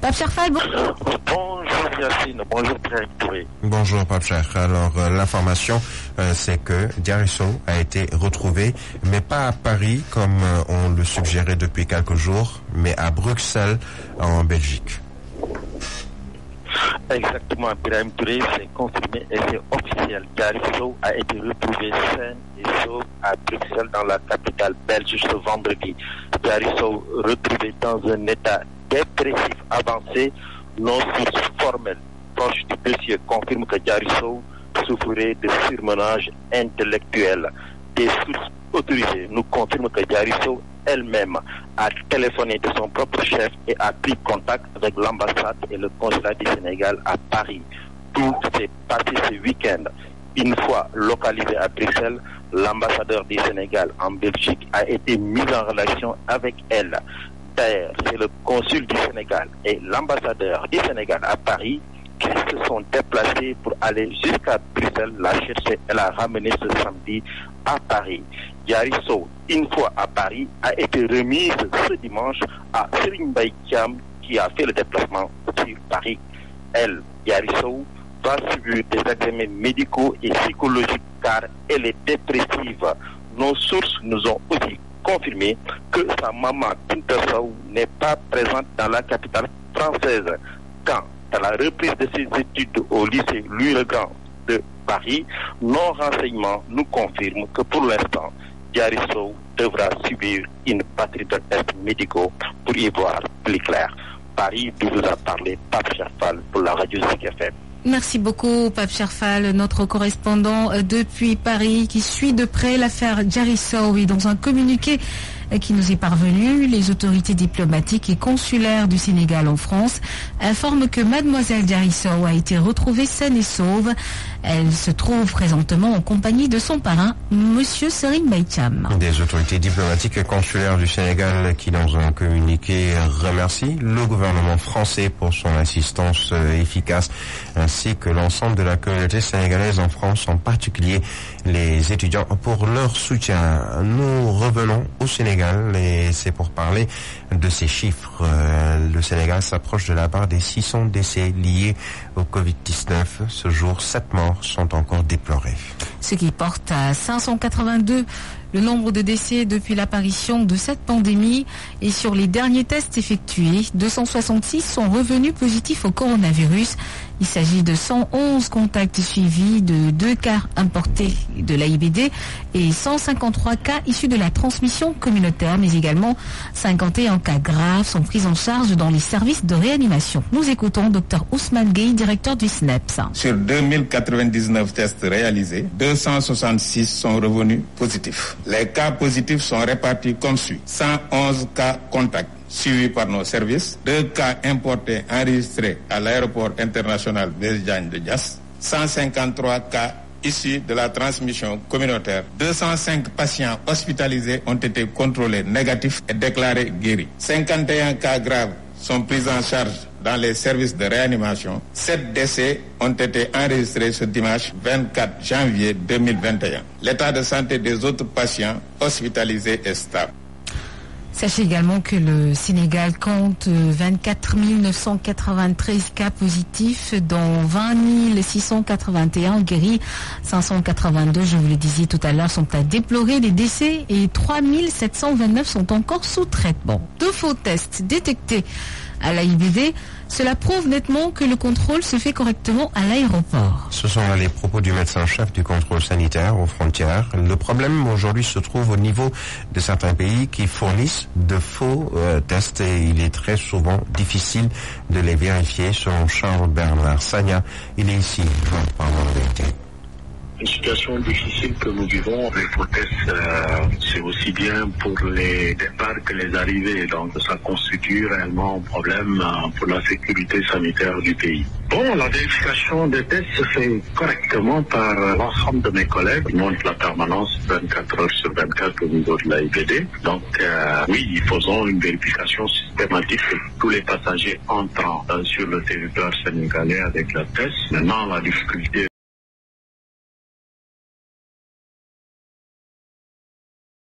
Pape Cherfal, Bonjour Yacine, bonjour Pierre Touré. Bonjour Pape Cher. Alors l'information c'est que Diary Sow a été retrouvé, mais pas à Paris comme on le suggérait depuis quelques jours, mais à Bruxelles en Belgique. Exactement, Pierre Touré, c'est confirmé et c'est officiel. Diary Sow a été retrouvé sain et sauf à Bruxelles dans la capitale belge ce vendredi. Diary Sow retrouvé dans un état dépressif avancé. Nos sources formelles proches du dossier confirment que Diary Sow souffrait de surmenage intellectuel. Des sources autorisées nous confirment que Diary Sow elle-même a téléphoné de son propre chef et a pris contact avec l'ambassade et le consulat du Sénégal à Paris. Tout s'est passé ce week-end. Une fois localisé à Bruxelles, l'ambassadeur du Sénégal en Belgique a été mis en relation avec elle. D'ailleurs, c'est le consul du Sénégal et l'ambassadeur du Sénégal à Paris qui se sont déplacés pour aller jusqu'à Bruxelles, la chercher et la ramener ce samedi à Paris. Diary Sow, une fois à Paris, a été remise ce dimanche à Serigne Mbaye Thiam qui a fait le déplacement sur Paris. Elle, Diary Sow, va subir des examens médicaux et psychologiques car elle est dépressive. Nos sources nous ont aussi confirmé que sa maman Binta Sow n'est pas présente dans la capitale française. Quant à la reprise de ses études au lycée Louis-le-Grand de Paris, nos renseignements nous confirment que pour l'instant, Diary Sow devra subir une batterie de tests médicaux pour y voir plus clair. Paris, d'où vous a parlé Pape Cherfal pour la radio Zik FM. merci beaucoup Pape Cherfal, notre correspondant depuis Paris qui suit de près l'affaire Diary Sow. Et dans un communiqué qui nous est parvenu, les autorités diplomatiques et consulaires du Sénégal en France informent que mademoiselle Diary Sow a été retrouvée saine et sauve. Elle se trouve présentement en compagnie de son parrain, monsieur Serigne Mbaye Thiam. Des autorités diplomatiques et consulaires du Sénégal qui, dans un communiqué, remercient le gouvernement français pour son assistance efficace, ainsi que l'ensemble de la communauté sénégalaise en France, en particulier les étudiants, pour leur soutien. Nous revenons au Sénégal et c'est pour parler de ces chiffres. Le Sénégal s'approche de la barre des 600 décès liés au Covid-19. Ce jour, 7 morts sont encore déplorés. Ce qui porte à 582 le nombre de décès depuis l'apparition de cette pandémie. Et sur les derniers tests effectués, 266 sont revenus positifs au coronavirus. Il s'agit de 111 contacts suivis de 2 cas importés de l'AIBD et 153 cas issus de la transmission communautaire, mais également 51 cas graves sont pris en charge dans les services de réanimation. Nous écoutons Dr Ousmane Gueye, directeur du SNEPS. Sur 2099 tests réalisés, 266 sont revenus positifs. Les cas positifs sont répartis comme suit. 111 cas contacts suivis par nos services, 2 cas importés enregistrés à l'aéroport international Blaise Diagne de Diass, 153 cas issus de la transmission communautaire. 205 patients hospitalisés ont été contrôlés négatifs et déclarés guéris. 51 cas graves sont pris en charge dans les services de réanimation. 7 décès ont été enregistrés ce dimanche 24 janvier 2021. L'état de santé des autres patients hospitalisés est stable. Sachez également que le Sénégal compte 24 993 cas positifs, dont 20 681 guéris. 582, je vous le disais tout à l'heure, sont à déplorer des décès et 3 729 sont encore sous traitement. 2 faux tests détectés à l'AIBD, cela prouve nettement que le contrôle se fait correctement à l'aéroport. Ce sont là les propos du médecin-chef du contrôle sanitaire aux frontières. Le problème aujourd'hui se trouve au niveau de certains pays qui fournissent de faux tests et il est très souvent difficile de les vérifier. Selon Charles Bernard Sagna, il est ici par la vérité. Une situation difficile que nous vivons. Les faux tests, c'est aussi bien pour les départs que les arrivées. Donc ça constitue réellement un problème pour la sécurité sanitaire du pays. Bon, la vérification des tests se fait correctement par l'ensemble de mes collègues. Ils montent la permanence 24 heures sur 24 au niveau de l'AIBD. Donc oui, faisons une vérification systématique de tous les passagers entrant sur le territoire sénégalais avec la test. Maintenant, la difficulté